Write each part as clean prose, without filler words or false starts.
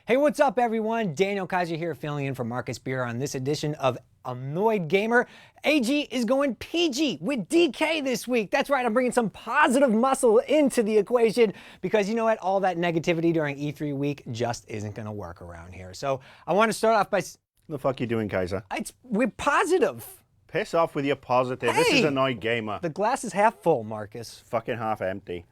Hey, what's up, everyone? Daniel Kaiser here, filling in for Marcus Beer on this edition of Annoyed Gamer. AG is going PG with DK this week. That's right, I'm bringing some positive muscle into the equation because you know what? All that negativity during E3 week just isn't going to work around here. So I want to start off by... The fuck you doing, Kaiser? We're positive. Piss off with your positive. Hey, this is Annoyed Gamer. The glass is half full, Marcus. Fucking half empty.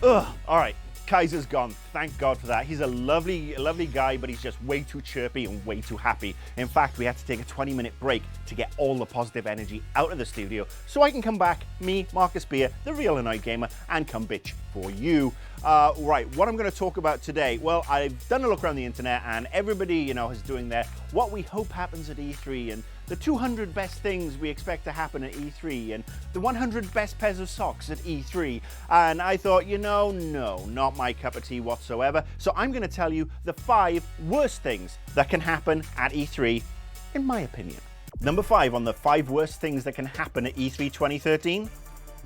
Ugh, all right. Kaiser's gone. Thank God for that. He's a lovely guy, but he's just way too chirpy and way too happy. In fact, we had to take a 20-minute break to get all the positive energy out of the studio so I can come back, me, Marcus Beer, the real Annoyed Gamer, and come bitch for you. Right, what I'm going to talk about today, well, I've done a look around the internet and everybody, you know, is doing their what we hope happens at E3 and the 200 best things we expect to happen at E3 and the 100 best pairs of socks at E3. And I thought, you know, no, not my cup of tea whatsoever. So I'm going to tell you the 5 worst things that can happen at E3, in my opinion. Number 5 on the 5 worst things that can happen at E3 2013.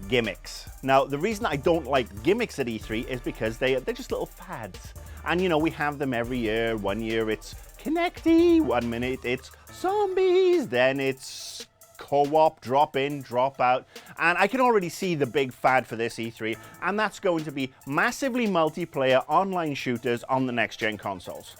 Gimmicks. Now, the reason I don't like gimmicks at E3 is because they're just little fads. And you know, we have them every year. One year it's Kinecty, 1 minute it's zombies, then it's co-op, drop in, drop out. And I can already see the big fad for this E3, and that's going to be massively multiplayer online shooters on the next-gen consoles.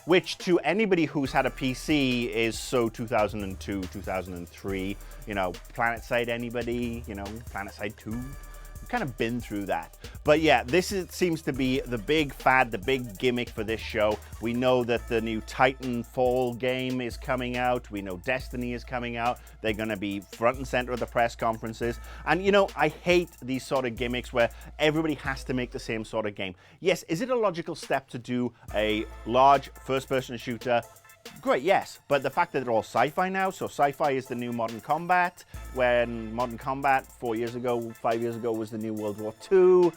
Which to anybody who's had a PC is so 2002, 2003, you know, PlanetSide anybody, you know, PlanetSide 2, we've kind of been through that. But yeah, seems to be the big fad, the big gimmick for this show. We know that the new Titanfall game is coming out. We know Destiny is coming out. They're going to be front and center of the press conferences. And you know, I hate these sort of gimmicks where everybody has to make the same sort of game. Yes, is it a logical step to do a large first-person shooter? Great, yes, but the fact that they're all sci-fi now, so sci-fi is the new Modern Combat, when Modern Combat 4 years ago, 5 years ago was the new World War II.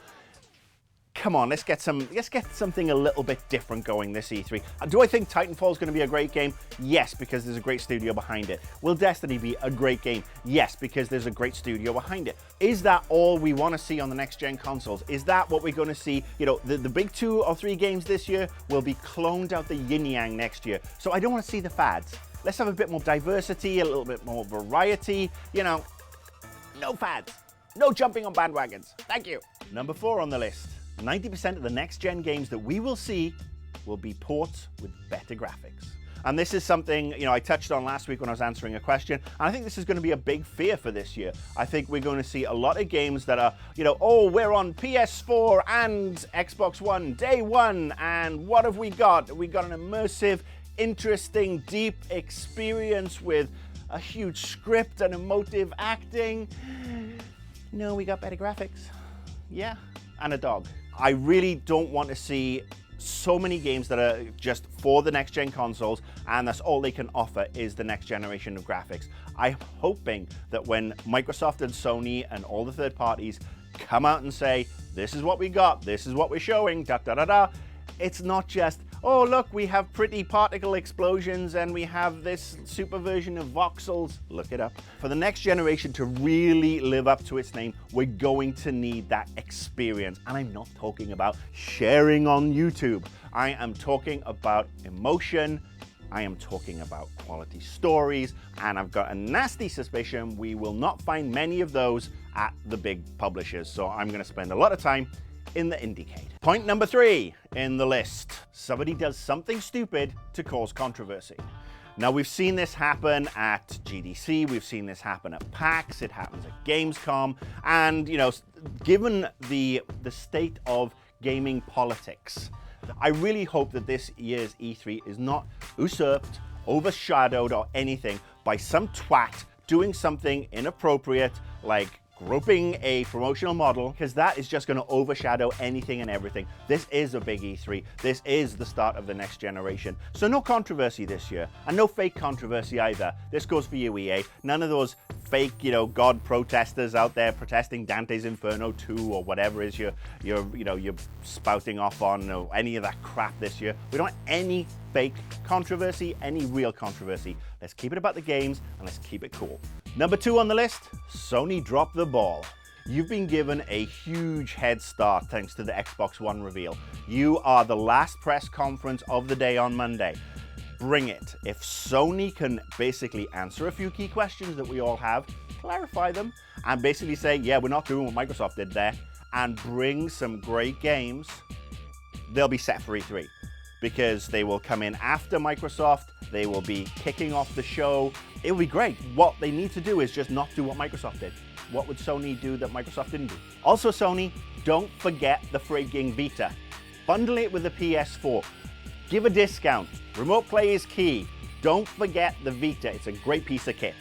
Come on, let's get something a little bit different going this E3. Do I think Titanfall is going to be a great game? Yes, because there's a great studio behind it. Will Destiny be a great game? Yes, because there's a great studio behind it. Is that all we want to see on the next-gen consoles? Is that what we're going to see? You know, the big 2 or 3 games this year will be cloned out the yin-yang next year. So I don't want to see the fads. Let's have a bit more diversity, a little bit more variety. You know, no fads. No jumping on bandwagons. Thank you. Number 4 on the list. 90% of the next-gen games that we will see will be ports with better graphics. And this is something, you know, I touched on last week when I was answering a question, and I think this is going to be a big fear for this year. I think we're going to see a lot of games that are, you know, oh, we're on PS4 and Xbox One day one, and what have we got? We got an immersive, interesting, deep experience with a huge script and emotive acting. No, we got better graphics. Yeah, and a dog. I really don't want to see so many games that are just for the next-gen consoles, and that's all they can offer is the next generation of graphics. I'm hoping that when Microsoft and Sony and all the third parties come out and say, this is what we got, this is what we're showing, da-da-da-da, it's not just, oh, look, we have pretty particle explosions and we have this super version of voxels. Look it up. For the next generation to really live up to its name, we're going to need that experience. And I'm not talking about sharing on YouTube. I am talking about emotion. I am talking about quality stories. And I've got a nasty suspicion we will not find many of those at the big publishers. So I'm going to spend a lot of time in the Indiecade. Point number 3 in the list. Somebody does something stupid to cause controversy. Now, we've seen this happen at GDC, we've seen this happen at PAX, it happens at Gamescom, and, you know, given the state of gaming politics, I really hope that this year's E3 is not usurped, overshadowed, or anything by some twat doing something inappropriate like groping a promotional model, because that is just going to overshadow anything and everything. This is a big E3. This is the start of the next generation. So no controversy this year, and no fake controversy either. This goes for you, EA. None of those fake, you know, God protesters out there protesting Dante's Inferno 2 or whatever is you're spouting off on, or any of that crap this year. We don't want any fake controversy, any real controversy. Let's keep it about the games and let's keep it cool. Number 2 on the list, Sony dropped the ball. you've been given a huge head start thanks to the Xbox One reveal. You are the last press conference of the day on Monday. Bring it. If Sony can basically answer a few key questions that we all have, clarify them, and basically say, yeah, we're not doing what Microsoft did there, and bring some great games, they'll be set for E3. Because they will come in after Microsoft, they will be kicking off the show. It will be great. What they need to do is just not do what Microsoft did. What would Sony do that Microsoft didn't do? Also, Sony, don't forget the frigging Vita. Bundle it with the PS4. Give a discount. Remote play is key. Don't forget the Vita. It's a great piece of kit.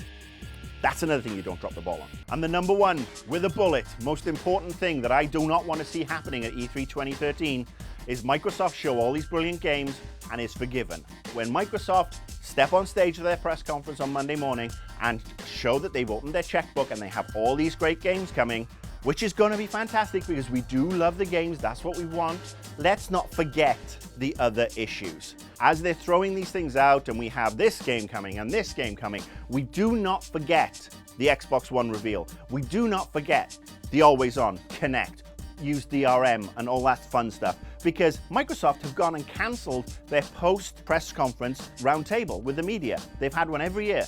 That's another thing you don't drop the ball on. And the number one, with a bullet, most important thing that I do not want to see happening at E3 2013 is Microsoft show all these brilliant games and is forgiven. When Microsoft step on stage at their press conference on Monday morning and show that they've opened their checkbook and they have all these great games coming, which is going to be fantastic because we do love the games, that's what we want. Let's not forget the other issues. As they're throwing these things out and we have this game coming and this game coming, we do not forget the Xbox One reveal. We do not forget the always on, connect, use DRM and all that fun stuff, because Microsoft have gone and cancelled their post press conference roundtable with the media. They've had one every year.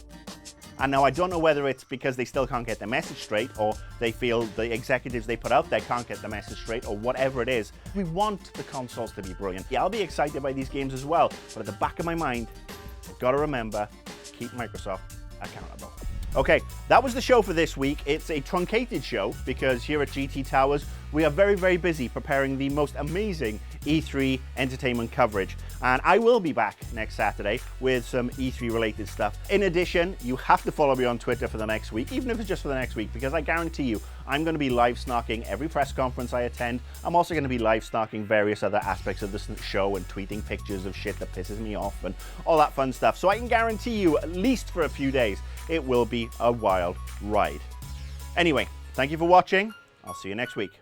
And now I don't know whether it's because they still can't get their message straight, or they feel the executives they put out there can't get the message straight, or whatever it is. We want the consoles to be brilliant. Yeah, I'll be excited by these games as well, but at the back of my mind, I've got to remember, keep Microsoft accountable. Okay, that was the show for this week. It's a truncated show because here at GT Towers, we are very, very busy preparing the most amazing E3 entertainment coverage. And I will be back next Saturday with some E3 related stuff. In addition, you have to follow me on Twitter for the next week, even if it's just for the next week, because I guarantee you, I'm going to be live snarking every press conference I attend. I'm also going to be live snarking various other aspects of this show and tweeting pictures of shit that pisses me off and all that fun stuff. So I can guarantee you, at least for a few days, it will be a wild ride. Anyway, thank you for watching. I'll see you next week.